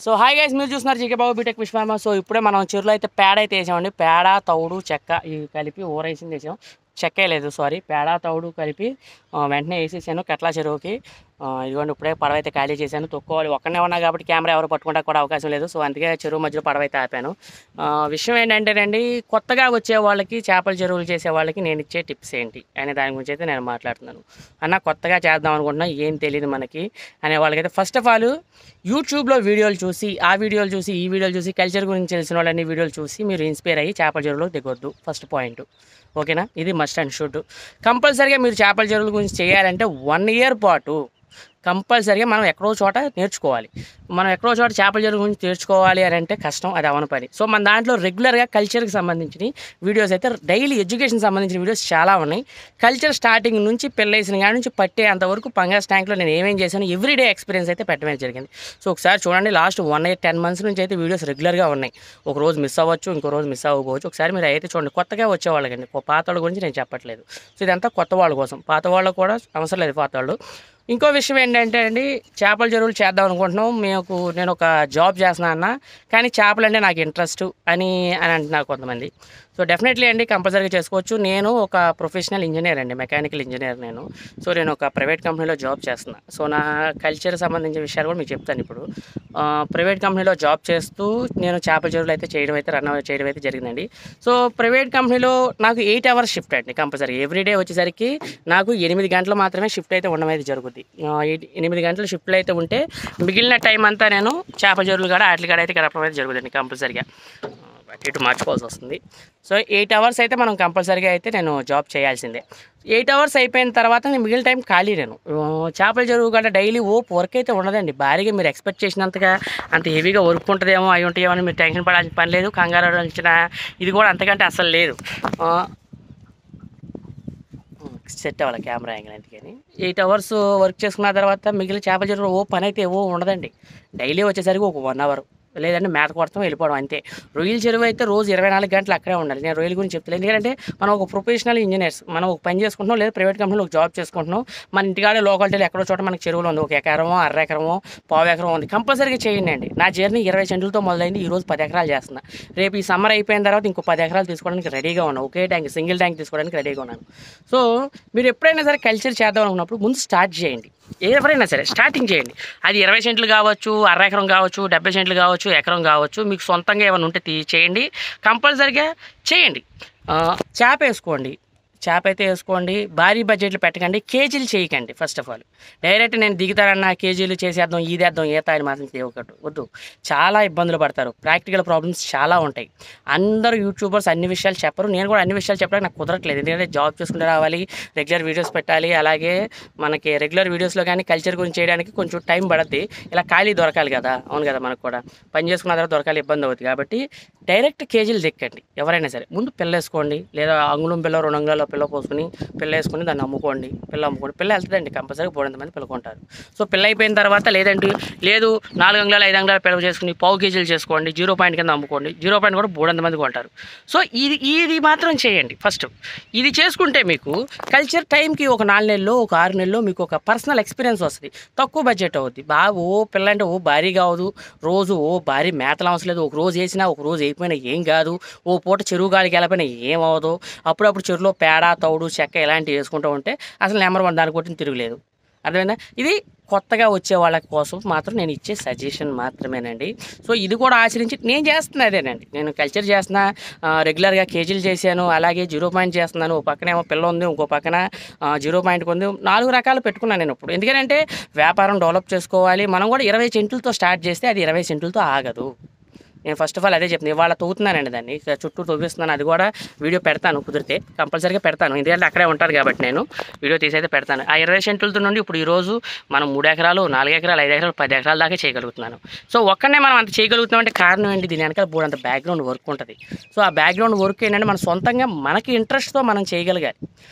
So hi guys, మీరు చూస్తున్నారు GK బాబు BTech విశ్వమ. So ఇప్పుడే మనం చెరువులో అయితే పేడ అయితే వేసామండి. పేడ, తౌడు, చెక్క ఇవి కలిపి ఊరేసింది వేసాం. చెక్క లేదు, సారీ, పేడ తౌడు కలిపి వెంటనే వేసేసాను కట్లా చెరువుకి. ఇదిగోండి ఇప్పుడే పడవ అయితే ఖాళీ చేశాను. తొక్కుకోవాలి, ఒక్కనే ఉన్నా కాబట్టి కెమెరా ఎవరు పట్టుకుంటా కూడా అవకాశం లేదు. సో అందుకే చెరువు మధ్యలో పడవ అయితే ఆపాను. విషయం ఏంటంటేనండి, కొత్తగా వచ్చే వాళ్ళకి, చేపల చెరువులు చేసే వాళ్ళకి నేను ఇచ్చే టిప్స్ ఏంటి అనే దాని గురించి అయితే నేను మాట్లాడుతున్నాను. అన్న కొత్తగా చేద్దాం అనుకుంటున్నా, ఏం తెలియదు మనకి అనే వాళ్ళకైతే ఫస్ట్ ఆఫ్ ఆల్ యూట్యూబ్లో వీడియోలు చూసి, ఆ వీడియోలు చూసి, ఈ వీడియోలు చూసి, కల్చర్ గురించి తెలిసిన వాళ్ళని వీడియోలు చూసి మీరు ఇన్స్పైర్ అయ్యి చేపల చెరువులో దిగొద్దు. ఫస్ట్ పాయింట్, ఓకేనా? ఇది మస్ట్ అండ్ షుడ్. కంపల్సరీగా మీరు చేపల చెరువుల గురించి చేయాలంటే 1 ఇయర్ పాటు కంపల్సరీగా మనం ఎక్కడో చోట నేర్చుకోవాలి. మనం ఎక్కడో చోట చేపల చెరువు గురించి నేర్చుకోవాలి అని అంటే కష్టం, అది అవన పని. సో మన దాంట్లో రెగ్యులర్గా కల్చర్కి సంబంధించిన వీడియోస్ అయితే, డైలీ ఎడ్యుకేషన్ సంబంధించిన వీడియోస్ చాలా ఉన్నాయి. కల్చర్ స్టార్టింగ్ నుంచి పెళ్ళేసిన కాడి నుంచి పట్టే అంతవరకు పంగాస్ ట్యాంక్లో నేను ఏమేం చేశాను ఎవ్రీడే ఎక్స్పీరియన్స్ అయితే పెట్టడం జరిగింది. సో ఒకసారి చూడండి, లాస్ట్ 1 year 10 months నుంచి అయితే వీడియోస్ రెగ్యులర్గా ఉన్నాయి. ఒక రోజు మిస్ అవ్వచ్చు, ఇంకో రోజు మిస్ అవ్వకపోవచ్చు. ఒకసారి మీరు అయితే చూడండి. కొత్తగా వచ్చేవాళ్ళకండి, పాత వాళ్ళ గురించి నేను చెప్పట్లేదు. సో ఇదంతా కొత్త వాళ్ళ కోసం, పాత వాళ్ళకు కూడా అవసరం లేదు పాత వాళ్ళు. ఇంకో విషయం ఏంటంటే అండి, చేపల చెరువులు చేద్దాం అనుకుంటున్నాం. నేను ఒక జాబ్ చేస్తున్నా అన్న, కానీ చేపలు అంటే నాకు ఇంట్రెస్ట్ అని అంటున్నారు కొంతమంది. సో డెఫినెట్లీ అండి, కంపల్సరీగా చేసుకోవచ్చు. నేను ఒక ప్రొఫెషనల్ ఇంజనీర్ అండి, మెకానికల్ ఇంజనీర్ నేను. సో నేను ఒక ప్రైవేట్ కంపెనీలో జాబ్ చేస్తున్నా. సో నా కల్చర్ సంబంధించిన విషయాలు కూడా మీకు చెప్తాను ఇప్పుడు. ప్రైవేట్ కంపెనీలో జాబ్ చేస్తూ నేను చేపల చెరువులు అయితే రన్ చేయడం అయితే జరిగిందండి. సో ప్రైవేట్ కంపెనీలో నాకు 8 hours షిఫ్ట్ అండి కంపల్సరీ. ఎవ్రీడే వచ్చేసరికి నాకు 8 గంటలు మాత్రమే షిఫ్ట్ అయితే ఉండడం అయితే జరుగుతుంది. 8 గంటల షిఫ్ట్లు అయితే ఉంటే మిగిలిన టైం అంతా నేను చేపల చెరువులు కూడా వాటి కాడ అయితే గడపడం అయితే జరుగుతుంది కంపల్సరీగా. ఇటు మార్చుకోవాల్సి వస్తుంది. సో 8 hours అయితే మనం కంపల్సరీగా అయితే నేను జాబ్ చేయాల్సిందే. 8 hours అయిపోయిన తర్వాత నేను మిగిలిన టైం ఖాళీ. నేను చేపల చెరువు కూడా డైలీ వర్క్ అయితే ఉండదండి. భారీగా మీరు ఎక్స్పెక్ట్ చేసినంతగా అంత హెవీగా వర్క్ ఉంటుందేమో, అవి ఉంటాయేమో అని మీరు టెన్షన్ పడాల్సిన పని లేదు. కంగారు పడాల్సిన ఇది కూడా అంతకంటే అసలు లేదు. సెట్ అవ్వాలి కెమెరా యాంగిల్ అందుకని. 8 hours వర్క్ చేసుకున్న తర్వాత మిగిలిన చేపల చెరువు పని అయితే ఉండదండి. డైలీ వచ్చేసరికి ఒక 1 hour, లేదంటే మేత కొడతాం వెళ్ళిపోవడం అంతే. రొయ్యల చెరువు అయితే రోజు 24 గంటలు అక్కడే ఉండాలి. నేను రొయ్యల గురించి చెప్తాను, ఎందుకంటే మనం ఒక ప్రొఫెషనల్ ఇంజనీర్స్, మనం ఒక పని చేసుకుంటున్నాం, లేదా ప్రైవేట్ కంపెనీలో ఒక జాబ్ చేసుకుంటున్నాం. మన ఇంటికాడే లోకాలిటీలో ఎక్కడో చోట మనకి చెరువులు ఉంది. 1 ఎకరమో, 1/2 ఎకరమో, 1/4 ఎకరం ఉంది. కంపల్సరీగా చేయండి అండి. నా జర్నీ 20 సెంట్లతో మొదలైంది. ఈరోజు 10 ఎకరాలు చేస్తున్నా. రేపు ఈ సమ్మర్ అయిపోయిన తర్వాత ఇంకో 10 ఎకరాలు తీసుకోవడానికి రెడీగా ఉన్నాను. ఒకే ట్యాంక్, సింగిల్ ట్యాంక్ తీసుకోవడానికి రెడీగా ఉన్నాను. సో మీరు ఎప్పుడైనా సరే కల్చర్ చేద్దాం అనుకున్నప్పుడు ముందు స్టార్ట్ చేయండి. ఎవరైనా సరే స్టార్టింగ్ చేయండి. అది 20 సెంట్లు కావచ్చు, 1/2 ఎకరం కావచ్చు, 70 సెంట్లు కావచ్చు, ఎకరం కావచ్చు. మీకు సొంతంగా ఏమైనా ఉంటే చేయండి, కంపల్సరీగా చేయండి. చేప వేసుకోండి, చేప అయితే వేసుకోండి. భారీ బడ్జెట్లు పెట్టకండి, కేజీలు చేయకండి. ఫస్ట్ ఆఫ్ ఆల్ డైరెక్ట్ నేను దిగుతానన్నా కేజీలు చేసేద్దాం, ఈదేద్దాం, ఈత అని మాత్రం వద్దు. చాలా ఇబ్బందులు పడతారు. ప్రాక్టికల్ ప్రాబ్లమ్స్ చాలా ఉంటాయి. అందరూ యూట్యూబర్స్ అన్ని విషయాలు చెప్పరు. నేను కూడా అన్ని విషయాలు చెప్పడానికి నాకు కుదరట్లేదు, ఎందుకంటే జాబ్ చేసుకుంటూ రావాలి, రెగ్యులర్ వీడియోస్ పెట్టాలి. అలాగే మనకి రెగ్యులర్ వీడియోస్లో కానీ కల్చర్ గురించి చేయడానికి కొంచెం టైం పడుద్ది. ఇలా ఖాళీ దొరకాలి కదా, అవును కదా, మనకు కూడా పని చేసుకున్న తర్వాత దొరకాలి, ఇబ్బంది అవుతుంది. కాబట్టి డైరెక్ట్ కేజీలు దిక్కండి. ఎవరైనా సరే ముందు పిల్ల వేసుకోండి, లేదా అంగుళం పిల్ల, 2 అంగుళాల పిల్ల పోసుకుని పిల్ల వేసుకుని దాన్ని అమ్ముకోండి. పిల్ల వెళ్తుందండి, కంపల్సరీ 300 మంది పిల్లకుంటారు. సో పిల్ల అయిపోయిన తర్వాత లేదు 4 అంగుళాలు 5 అంగుళాలు పిల్ల చేసుకుని 1/4 కేజీలు చేసుకోండి, 0 పాయింట్ కింద అమ్ముకోండి. 0 పాయింట్ కూడా 300 మంది కొంటారు. సో ఇది మాత్రం చేయండి. ఫస్ట్ ఇది చేసుకుంటే మీకు కల్చర్ టైంకి ఒక 4 నెలల్లో, ఒక 6 నెలల్లో మీకు ఒక పర్సనల్ ఎక్స్పీరియన్స్ వస్తుంది. తక్కువ బడ్జెట్ అవుద్ది. పిల్ల అంటే భారీగా అవదు. రోజు భారీ మేతలు అవసరం లేదు. ఒక రోజు వేసినా, ఒక రోజు అయిపోయినా ఏం కాదు. పూట చెరువు గాలికి వెళ్ళిపోయినా ఏం అవ్వదు. అప్పుడప్పుడు చెరువులో పేడ, తౌడు, చెక్క ఇలాంటివి వేసుకుంటూ ఉంటే అసలు నెంబర్ 1 దాని కొట్టిన తిరుగులేదు. అర్థమైందా? ఇది కొత్తగా వచ్చే వాళ్ళ కోసం మాత్రం నేను ఇచ్చే సజెషన్ మాత్రమేనండి. సో ఇది కూడా ఆచరించి నేను చేస్తున్నా అదేనండి. నేను కల్చర్ చేస్తున్నా, రెగ్యులర్గా కేజీలు చేశాను, అలాగే 0 పాయింట్ చేస్తున్నాను. ఒక పక్కనేమో పిల్ల ఉంది, ఇంకో పక్కన 0 పాయింట్ ఉంది. 4 రకాలు పెట్టుకున్నాను నేను ఇప్పుడు. ఎందుకంటే వ్యాపారం డెవలప్ చేసుకోవాలి. మనం కూడా 20 సెంట్లతో స్టార్ట్ చేస్తే అది 20 సెంట్లతో ఆగదు. నేను ఫస్ట్ ఆఫ్ ఆల్ అదే చెప్తాను. ఇవాళ తవ్వుతున్నానండి, దాన్ని చుట్టూ తవ్విస్తున్నాను. అది కూడా వీడియో పెడతాను, కుదిరితే కంపల్సరీగా పెడతాను. ఎందుకంటే అక్కడే ఉంటుంది కాబట్టి నేను వీడియో తీసి అయితే పెడతాను. ఆ 20 సెంట్లతో నుండి ఇప్పుడు ఈరోజు మనం 3 ఎకరాలు, 4 ఎకరాలు, 5 ఎకరాలు, 10 ఎకరాల దాకా చేయగలుగుతున్నాను. సో ఒక్కనే మనం అంత చేయగలుగుతున్నామంటే కారణం ఏంటి? దీని వెనకాల అంత బ్యాక్గ్రౌండ్ వర్క్ ఉంటుంది. సో ఆ బ్యాక్గ్రౌండ్ వర్క్ ఏంటంటే మనం సొంతంగా మనకి ఇంట్రెస్ట్తో మనం చేయగలిగాలి.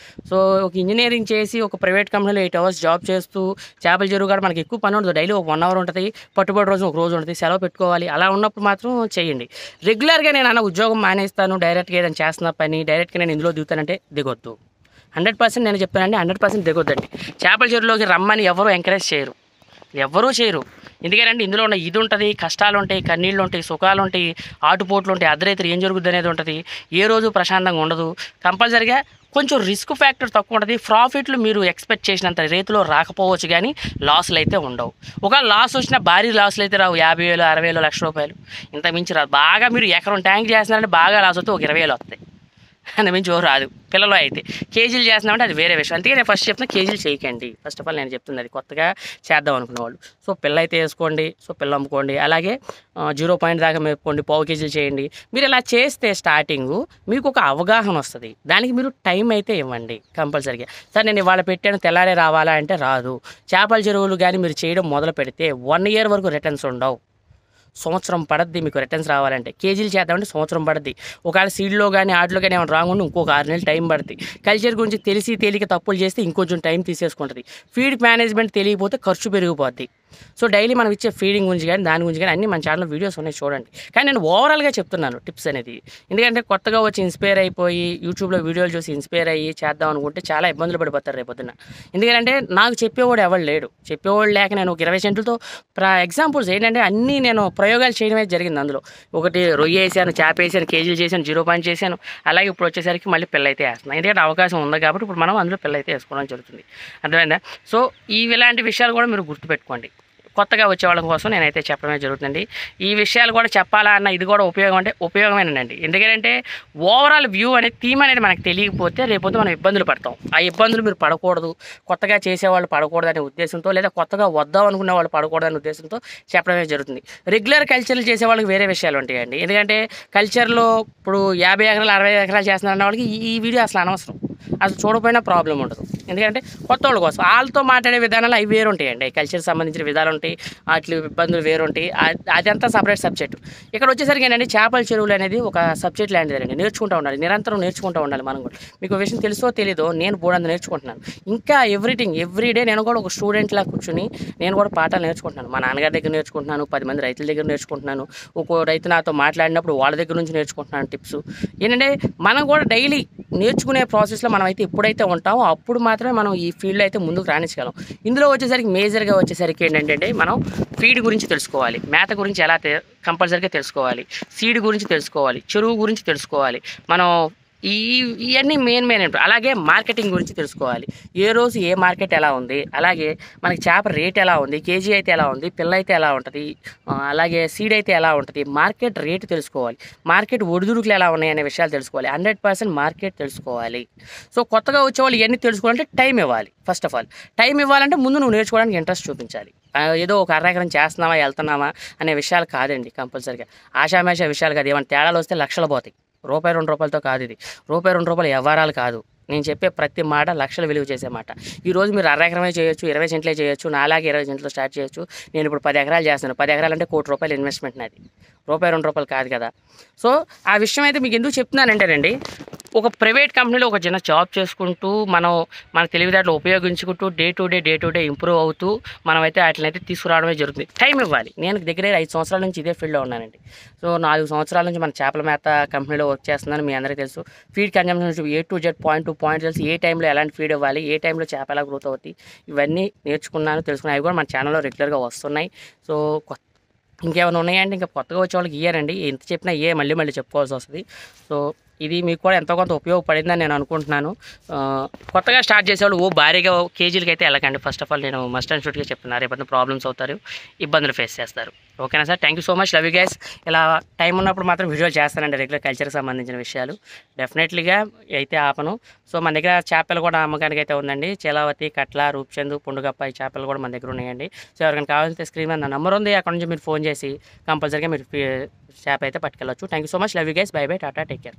సో ఒక ఇంజనీరింగ్ చేసి ఒక ప్రైవేట్ కంపెనీలో 8 hours జాబ్ చేస్తూ చేపల చెరువు కూడా మనకి ఎక్కువ పని ఉండదు. డైలీ ఒక 1 hour ఉంటుంది, పట్టుబడి రోజు ఒక రోజు ఉంటుంది, సెలవు పెట్టుకోవాలి. అలా ఉన్నప్పుడు మాత్రం చేయండి. రెగ్యులర్గా నేను ఉద్యోగం మానేస్తాను, డైరెక్ట్గా ఏదైనా చేస్తున్న పని డైరెక్ట్గా నేను ఇందులో దిగుతానంటే దిగొద్దు. 100% నేను చెప్తానండి, 100% దిగొద్దండి. చేపల చెరువులోకి రమ్మని ఎవరు ఎంకరేజ్ చేయరు, ఎవ్వరూ చేయరు. ఎందుకంటే ఇందులో ఉన్న ఇది ఉంటుంది, కష్టాలు ఉంటాయి, కన్నీళ్ళు ఉంటాయి, సుఖాలు ఉంటాయి, ఆటుపోట్లు ఉంటాయి, అర్ధరైతులు ఏం జరుగుద్ది అనేది ఉంటుంది. ఏ రోజు ప్రశాంతంగా ఉండదు. కంపల్సరిగా కొంచెం రిస్క్ ఫ్యాక్టర్ తక్కువ ఉంటుంది. ప్రాఫిట్లు మీరు ఎక్స్పెక్ట్ చేసినంత రేతులో రాకపోవచ్చు, కానీ లాసులు అయితే ఉండవు. ఒకవేళ లాస్ వచ్చినా భారీ లాసులు అయితే రావు. 50,000, 60,000, ₹1,00,000 ఇంత మించి రాదు. బాగా మీరు ఎకరం ట్యాంక్ చేస్తున్నారంటే బాగా లాస్ వస్తే ఒక 20,000 వస్తాయి, అంతమించి ఓ రాదు. పిల్లలు అయితే కేజీలు చేస్తున్నామంటే అది వేరే విషయం. అందుకే నేను ఫస్ట్ చెప్తున్నా, కేజీలు చేయకండి. ఫస్ట్ ఆఫ్ ఆల్ నేను చెప్తుంది అది, కొత్తగా చేద్దాం అనుకునే వాళ్ళు. సో పిల్ల అయితే వేసుకోండి, సో పిల్ల అమ్ముకోండి. అలాగే 0 దాకా మేపుకోండి, పావు కేజీలు చేయండి. మీరు ఇలా చేస్తే స్టార్టింగు మీకు ఒక అవగాహన వస్తుంది. దానికి మీరు టైం అయితే ఇవ్వండి కంపల్సరీగా. సార్ నేను ఇవాళ పెట్టాను తెల్లారే రావాలా అంటే రాదు. చేపల చెరువులు కానీ మీరు చేయడం మొదలు పెడితే 1 year వరకు రిటర్న్స్ ఉండవు. సంవత్సరం పడద్ది మీకు రిటర్న్స్ రావాలంటే. కేజీలు చేద్దామంటే సంవత్సరం పడుద్ది. ఒకవేళ సీడ్లో కానీ ఆటలో కానీ ఏమైనా రాంగ్ ఉండి ఇంకొక 6 నెలలు టైం పడుతుంది. కల్చర్ గురించి తెలియక తప్పులు చేస్తే ఇంకొంచెం టైం తీసేసుకుంటుంది. ఫీడ్ మేనేజ్మెంట్ తెలియకపోతే ఖర్చు పెరిగిపోద్ది. సో డైలీ మనం ఇచ్చే ఫీడింగ్ గురించి కానీ దాని గురించి కానీ అన్నీ మన ఛానల్లో వీడియోస్ ఉన్నాయి, చూడండి. కానీ నేను ఓవరాల్గా చెప్తున్నాను టిప్స్ అనేది. ఎందుకంటే కొత్తగా వచ్చి ఇన్స్పైర్ అయిపోయి యూట్యూబ్లో వీడియోలు చూసి ఇన్స్పైర్ అయ్యి చేద్దాం అనుకుంటే చాలా ఇబ్బందులు పడిపోతారు రేపొద్దున. ఎందుకంటే నాకు చెప్పేవాడు ఎవరు లేడు. చెప్పేవాడు లేక నేను ఒక 20 సెంట్లతో ఎగ్జాంపుల్స్ ఏంటంటే అన్నీ నేను ప్రయోగాలు చేయడమే జరిగింది. అందులో ఒకటి రొయ్య వేసాను, చేప వేసాను, కేజీలు చేశాను, 0 చేశాను. అలాగే ఇప్పుడు వచ్చేసరికి మళ్ళీ పిల్ల అయితే వేస్తున్నాను. ఎందుకంటే అవకాశం ఉంది కాబట్టి ఇప్పుడు మనం అందులో పిల్ల అయితే వేసుకోవడం జరుగుతుంది. అర్థమైందా? సో ఇలాంటి విషయాలు కూడా మీరు గుర్తుపెట్టుకోండి. కొత్తగా వచ్చే వాళ్ళ కోసం నేనైతే చెప్పడమే జరుగుతుంది. ఈ విషయాలు కూడా చెప్పాలా అన్న ఇది కూడా ఉపయోగం అంటే ఉపయోగమేనండి. ఎందుకంటే ఓవరాల్ వ్యూ అనేది థీమ్ అనేది మనకు తెలియకపోతే రేపొద్దు మనం ఇబ్బందులు పడతాం. ఆ ఇబ్బందులు మీరు పడకూడదు, కొత్తగా చేసేవాళ్ళు పడకూడదు అనే ఉద్దేశంతో, లేదా కొత్తగా వద్దాం అనుకునే వాళ్ళు పడకూడదు అనే ఉద్దేశంతో చెప్పడమే జరుగుతుంది. రెగ్యులర్ కల్చర్లు చేసే వాళ్ళకి వేరే విషయాలు ఉంటాయండి. ఎందుకంటే కల్చర్లో ఇప్పుడు 50 ఎకరాలు 60 ఎకరాలు చేస్తున్నారన్న వాళ్ళకి ఈ వీడియో అసలు అనవసరం. అసలు చూడకపోయినా ప్రాబ్లం ఉండదు. ఎందుకంటే కొత్త వాళ్ళ కోసం వాళ్ళతో మాట్లాడే విధానాలు అవి వేరు ఉంటాయండి. కల్చర్కి సంబంధించిన విధాలు ఉంటాయి, వాటి ఇబ్బందులు వేరు ఉంటాయి. అదంతా సపరేట్ సబ్జెక్టు. ఇక్కడ వచ్చేసరికి ఏంటంటే చేపల చెరువులు అనేది ఒక సబ్జెక్ట్ లాంటిదండి. నేర్చుకుంటూ ఉండాలి, నిరంతరం నేర్చుకుంటూ ఉండాలి. మనం కూడా మీకు విషయం తెలుసో తెలీదో నేను బోర్డంతా నేర్చుకుంటున్నాను. ఇంకా ఎవ్రీడే నేను కూడా ఒక స్టూడెంట్లా కూర్చుని నేను కూడా పాఠాలు నేర్చుకుంటున్నాను. మా నాన్నగారి దగ్గర నేర్చుకుంటున్నాను, 10 మంది రైతుల దగ్గర నేర్చుకుంటున్నాను. ఒక్కో రైతు నాతో మాట్లాడినప్పుడు వాళ్ళ దగ్గర నుంచి నేర్చుకుంటున్నాను టిప్స్. ఏంటంటే మనం కూడా డైలీ నేర్చుకునే ప్రాసెస్లో మనం అయితే ఎప్పుడైతే ఉంటామో అప్పుడు మాత్రమే మనం ఈ ఫీల్డ్లో అయితే ముందుకు రాణించగలం. ఇందులో వచ్చేసరికి మేజర్గా వచ్చేసరికి ఏంటంటే మనం ఫీడ్ గురించి తెలుసుకోవాలి, మేత గురించి ఎలా కంపల్సరీగా తెలుసుకోవాలి, సీడ్ గురించి తెలుసుకోవాలి, చెరువు గురించి తెలుసుకోవాలి. మనం ఇవన్నీ మెయిన్ ఏంటో. అలాగే మార్కెటింగ్ గురించి తెలుసుకోవాలి. ఏ రోజు ఏ మార్కెట్ ఎలా ఉంది, అలాగే మనకి చేప రేట్ ఎలా ఉంది, కేజీ అయితే ఎలా ఉంది, పిల్ల అయితే ఎలా ఉంటుంది, అలాగే సీడ్ అయితే ఎలా ఉంటుంది, మార్కెట్ రేటు తెలుసుకోవాలి, మార్కెట్ ఒడిదుడుకులు ఎలా ఉన్నాయి అనే విషయాలు తెలుసుకోవాలి. 100% మార్కెట్ తెలుసుకోవాలి. సో కొత్తగా వచ్చేవాళ్ళు ఇవన్నీ తెలుసుకోవాలంటే టైం ఇవ్వాలి. ఫస్ట్ ఆఫ్ ఆల్ టైం ఇవ్వాలంటే ముందు నువ్వు నేర్చుకోవడానికి ఇంట్రెస్ట్ చూపించాలి. ఏదో ఒక అర్ధెకరం చేస్తున్నావా వెళ్తున్నావా అనే విషయాలు కాదండి. కంపల్సరీగా ఆషామాష విషయాలు కాదు. ఏమైనా తేడాలు వస్తే లక్షలు పోతాయి. ₹1, ₹2 కాదు ఇది. ₹1, వ్యవహారాలు కాదు. నేను చెప్పే ప్రతి మాట లక్షలు విలువ చేసే మాట. ఈరోజు మీరు అర్ధెకరమే చేయొచ్చు, 20 సెంట్లే చేయొచ్చు, నాలాగే 20 సెంట్లు స్టార్ట్ చేయొచ్చు. నేను ఇప్పుడు 10 ఎకరాలు చేస్తున్నాను. 10 ఎకరాలు అంటే ₹1,00,000 ఇన్వెస్ట్మెంట్ నాది. ₹1, కాదు కదా. సో ఆ విషయం అయితే మీకు ఎందుకు చెప్తున్నానంటేనండి, ఒక ప్రైవేట్ కంపెనీలో ఒక చిన్న జాబ్ చేసుకుంటూ మన తెలివితేటలు ఉపయోగించుకుంటూ డే టు డే ఇంప్రూవ్ అవుతూ మనమైతే వాటిని అయితే తీసుకురావడమే జరుగుతుంది. టైం ఇవ్వాలి. నేను దగ్గర 5 సంవత్సరాల నుంచి ఇదే ఫీల్డ్లో ఉన్నానండి. సో 4 సంవత్సరాల నుంచి మన చేపల మేత కంపెనీలో వర్క్ చేస్తున్నాను. మీ అందరికీ తెలుసు. ఫీడ్ కన్జంప్షన్ నుంచి A to Z point to point తెలుసు. ఏ టైంలో ఎలాంటి ఫీడ్ ఇవ్వాలి, ఏ టైంలో చేప ఎలా గ్రోత్ అవుతాయి, ఇవన్నీ నేర్చుకున్నాను, తెలుసుకున్నాను. అవి కూడా మన ఛానల్లో రెగ్యులర్గా వస్తున్నాయి. సో ఇంకేమైనా ఉన్నాయంటే ఇంకా కొత్తగా వచ్చే వాళ్ళకి ఇయ్యారండి. ఎంత చెప్పినా మళ్ళీ చెప్పుకోవాల్సి వస్తుంది. సో ఇది మీకు కూడా ఎంతో కొంత ఉపయోగపడిందని నేను అనుకుంటున్నాను. కొత్తగా స్టార్ట్ చేసేవాళ్ళు భారీగా కేజీలకి అయితే వెళ్ళకండి. ఫస్ట్ ఆఫ్ ఆల్ నేను మస్ట్ అండ్ షుడ్గా చెప్తున్నారు. రేపొద్దున ప్రాబ్లమ్స్ అవుతారు, ఇబ్బందులు ఫేస్ చేస్తారు. ఓకేనా sir? Thank you so much. Love you guys. ఇలా టైం ఉన్నప్పుడు మాత్రం వీడియోలు చేస్తానండి, రెగ్యులర్ కల్చర్కి సంబంధించిన విషయాలు. డెఫినెట్లీగా అయితే ఆపను. సో మన దగ్గర చేపలు కూడా అమ్మకానికి అయితే ఉందండి. చేలావతి, కట్ల, రూప్చంద్, పుండుగప్ప ఈ చేపలు కూడా మన దగ్గర ఉన్నాయండి. సో ఎవరికైనా కావాలంటే స్క్రీన్ మీద నా నెంబర్ ఉంది, అక్కడ నుంచి మీరు ఫోన్ చేసి కంపల్సరీగా మీరు చేప అయితే పట్టుకెళ్ళచ్చు. Thank you so much. Love you guys. Bye bye. Tata. Take care.